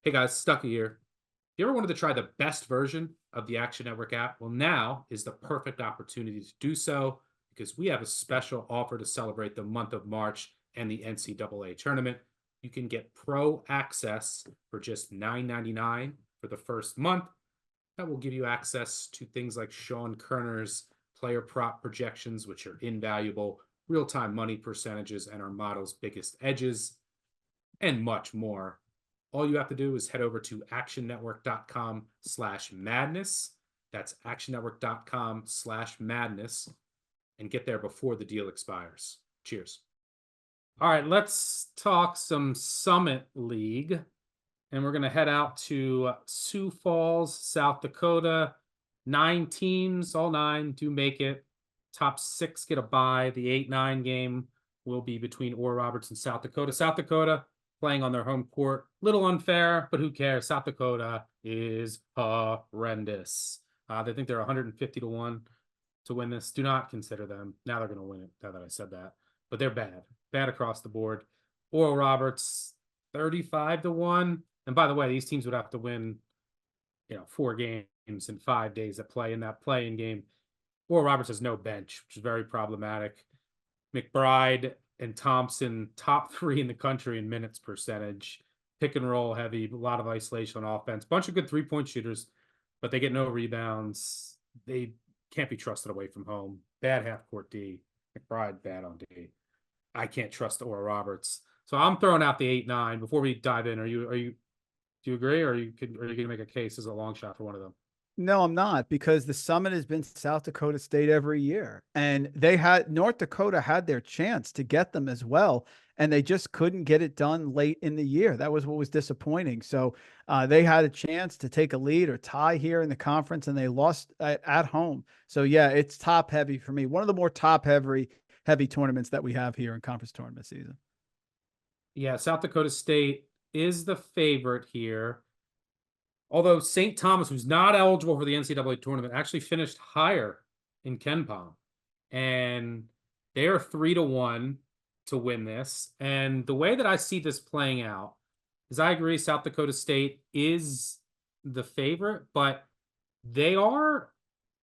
Hey guys, Stucky here. If you ever wanted to try the best version of the Action Network app? Well, now is the perfect opportunity to do so because we have a special offer to celebrate the month of March and the NCAA tournament. You can get pro access for just $9.99 for the first month. That will give you access to things like Sean Kerner's player prop projections, which are invaluable, real-time money percentages, and our model's biggest edges, and much more. All you have to do is head over to actionnetwork.com/madness. That's actionnetwork.com/madness and get there before the deal expires. Cheers. All right, let's talk some Summit League. And we're going to head out to Sioux Falls, South Dakota. 9 teams, all 9 do make it. Top 6 get a bye. The 8-9 game will be between Oral Roberts and South Dakota. South Dakota playing on their home court. Little unfair, but who cares? South Dakota is horrendous. They think they're 150 to 1 to win this. Do not consider them. Now they're going to win it, now that I said that. But they're bad. Bad across the board. Oral Roberts, 35 to 1. And by the way, these teams would have to win, 4 games in 5 days of play in that play-in game. Oral Roberts has no bench, which is very problematic. McBride and Thompson, top 3 in the country in minutes percentage. Pick and roll heavy, a lot of isolation on offense. Bunch of good 3-point shooters, but they get no rebounds. They can't be trusted away from home. Bad half-court D. McBride, bad on D. I can't trust Oral Roberts. So I'm throwing out the 8-9. Before we dive in, do you agree, or are you going to make a case as a long shot for one of them? No, I'm not, because the Summit has been South Dakota State every year, and North Dakota had their chance to get them as well, and they just couldn't get it done late in the year. That was what was disappointing. So they had a chance to take a lead or tie here in the conference, and they lost at home. So yeah, it's top heavy for me. One of the more top heavy tournaments that we have here in conference tournament season. Yeah, South Dakota State is the favorite here. Although St. Thomas, who's not eligible for the NCAA tournament, actually finished higher in KenPom. And they are 3 to 1 to win this. And the way that I see this playing out is, I agree South Dakota State is the favorite, but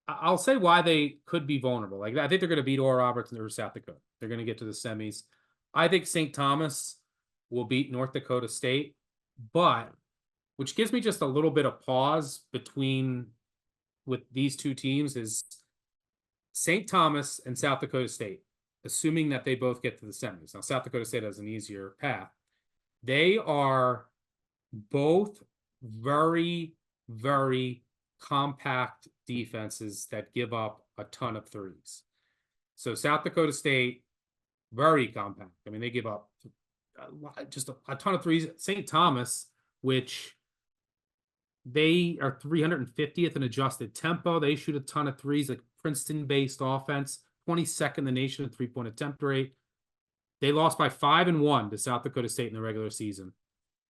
I'll say why they could be vulnerable. Like, I think they're going to beat Oral Roberts or South Dakota. They're going to get to the semis. I think St. Thomas will beat North Dakota State, but which gives me just a little bit of pause with these two teams is St. Thomas and South Dakota State, assuming that they both get to the semis. Now, South Dakota State has an easier path. They are both very, very compact defenses that give up a ton of threes. So South Dakota State, very compact. I mean, they give up just a ton of threes. St. Thomas, which they are 350th in adjusted tempo. They shoot a ton of threes, like Princeton-based offense, 22nd in the nation in 3-point attempt rate. They lost by 5-1 to South Dakota State in the regular season.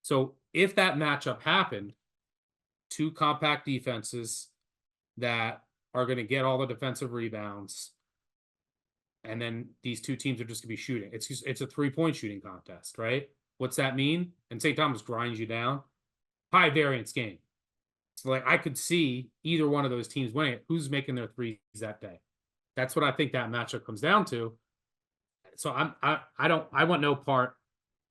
So if that matchup happened, 2 compact defenses that are going to get all the defensive rebounds, and then these 2 teams are just going to be shooting. It's a 3-point shooting contest, right? What's that mean? And St. Thomas grinds you down. High variance game. So, like, I could see either one of those teams winning it. Who's making their threes that day? That's what I think that matchup comes down to. So I want no part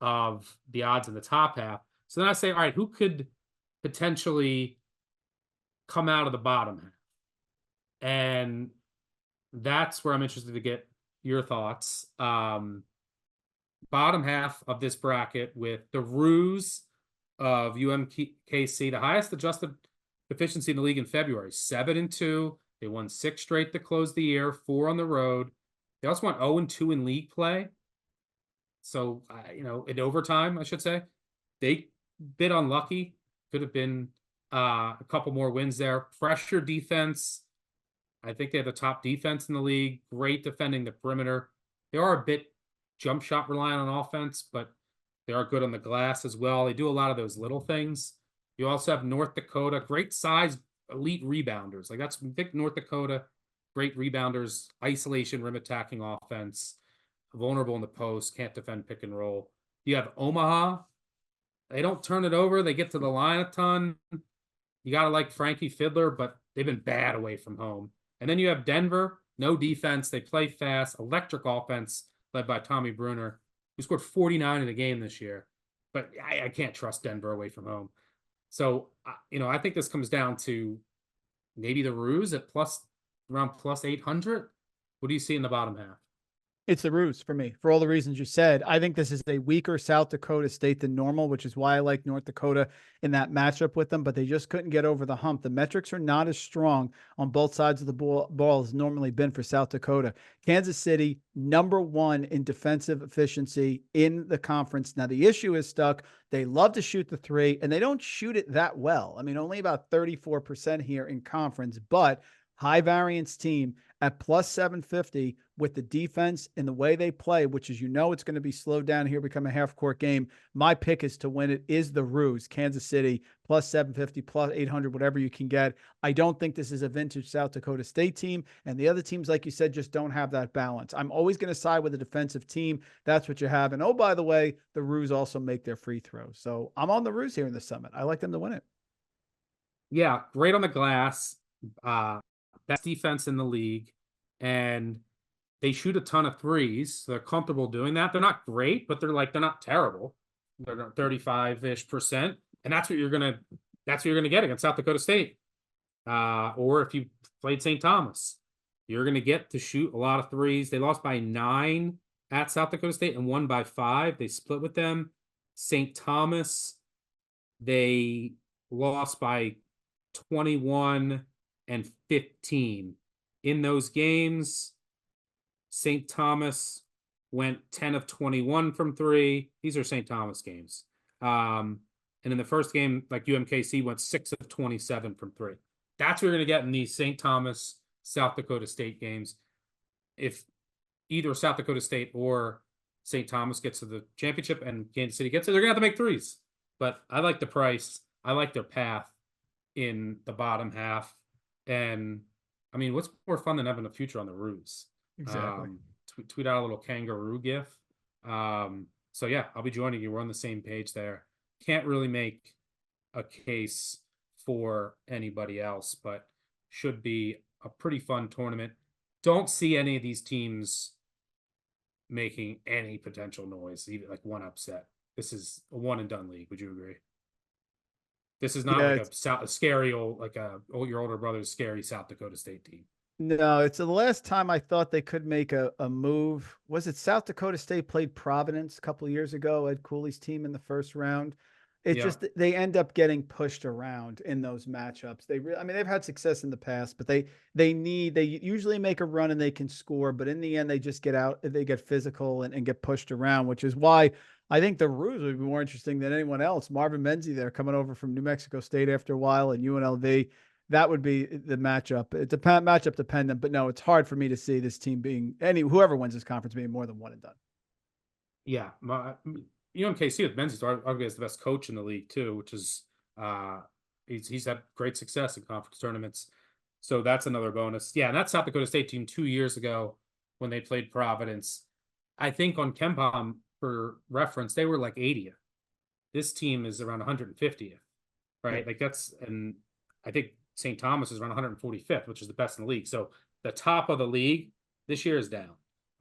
of the odds in the top half. So then I say, all right, who could potentially come out of the bottom half? And that's where I'm interested to get your thoughts. Bottom half of this bracket with the Roos of UMKC, the highest adjusted efficiency in the league in February, 7-2. They won 6 straight to close the year, 4 on the road. They also went 0-2 in league play. So, in overtime, I should say. They bit unlucky. Could have been a couple more wins there. Pressure defense. I think they have the top defense in the league. Great defending the perimeter. They are a bit jump shot reliant on offense, but they are good on the glass as well. They do a lot of those little things. You also have North Dakota, great size, elite rebounders. Like, that's big North Dakota, great rebounders, isolation, rim attacking offense, vulnerable in the post, can't defend pick and roll. You have Omaha, They don't turn it over. They get to the line a ton. You got to like Frankie Fiddler, but they've been bad away from home. And then you have Denver, no defense. They play fast, electric offense led by Tommy Bruner, who scored 49 in a game this year. But I can't trust Denver away from home. So, I think this comes down to maybe the Ruse at around plus 800. What do you see in the bottom half? It's the Ruse for me, for all the reasons you said. I think this is a weaker South Dakota State than normal, which is why I like North Dakota in that matchup with them, but they just couldn't get over the hump. The metrics are not as strong on both sides of the ball as normally been for South Dakota. Kansas City, #1 in defensive efficiency in the conference. Now, the issue is Stuck. They love to shoot the three, and they don't shoot it that well. I mean, only about 34% here in conference, but high variance team at plus 750 with the defense and the way they play, which is, it's going to be slowed down here, become a half court game. My pick is to win it is the Ruse, Kansas City, plus 750, plus 800, whatever you can get. I don't think this is a vintage South Dakota State team. And the other teams, like you said, just don't have that balance. I'm always going to side with a defensive team. That's what you have. And oh, by the way, the Ruse also make their free throws. So I'm on the Ruse here in the Summit. I like them to win it. Yeah, great on the glass. Best defense in the league, and they shoot a ton of threes. So they're comfortable doing that. They're not great, but they're not terrible. They're 35-ish%, and that's what you're gonna get against South Dakota State. Or if you played St. Thomas, you're gonna get to shoot a lot of threes. They lost by 9 at South Dakota State and won by 5. They split with them. St. Thomas, they lost by 21 and 15 in those games. St. Thomas went 10 of 21 from 3. These are St. Thomas games. And in the first game, like UMKC went 6 of 27 from 3. That's what you're going to get in these St. Thomas, South Dakota State games. If either South Dakota State or St. Thomas gets to the championship and Kansas City gets it, they're going to have to make threes. But I like the price. I like their path in the bottom half. And I mean, what's more fun than having a future on the Ruse? Exactly. Tweet out a little kangaroo gif. So yeah, I'll be joining you. We're on the same page there. Can't really make a case for anybody else, but should be a pretty fun tournament. Don't see any of these teams making any potential noise, even like one upset. This is a one and done league. Would you agree? This is not like a scary old, like your older brother's scary South Dakota State team. No, it's the last time I thought they could make a move. Was it South Dakota State played Providence a couple of years ago, Ed Cooley's team in the first round? It's just they end up getting pushed around in those matchups. They've had success in the past, but they usually make a run and they can score, but in the end they just they get physical and get pushed around, which is why I think the Ruse would be more interesting than anyone else. Marvin Menzie there coming over from New Mexico State after a while, and UNLV. That would be the matchup. It's matchup dependent, but no, it's hard for me to see this team being whoever wins this conference being more than one and done. Yeah, UMKC with Menzies arguably is the best coach in the league too, which is he's had great success in conference tournaments. So that's another bonus. Yeah, and that South Dakota State team 2 years ago when they played Providence, I think on KenPom for reference, they were like 80th. This team is around 150th, right? Like and I think St. Thomas is around 145th, which is the best in the league. So the top of the league this year is down.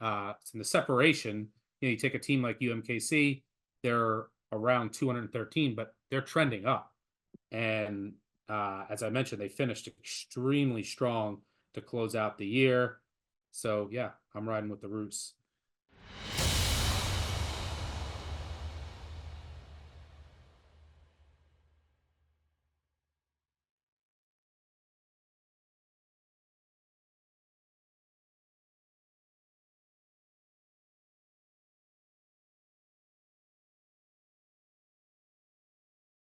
In the separation, you take a team like UMKC, they're around 213, but they're trending up. And as I mentioned, they finished extremely strong to close out the year. So yeah, I'm riding with the Roots.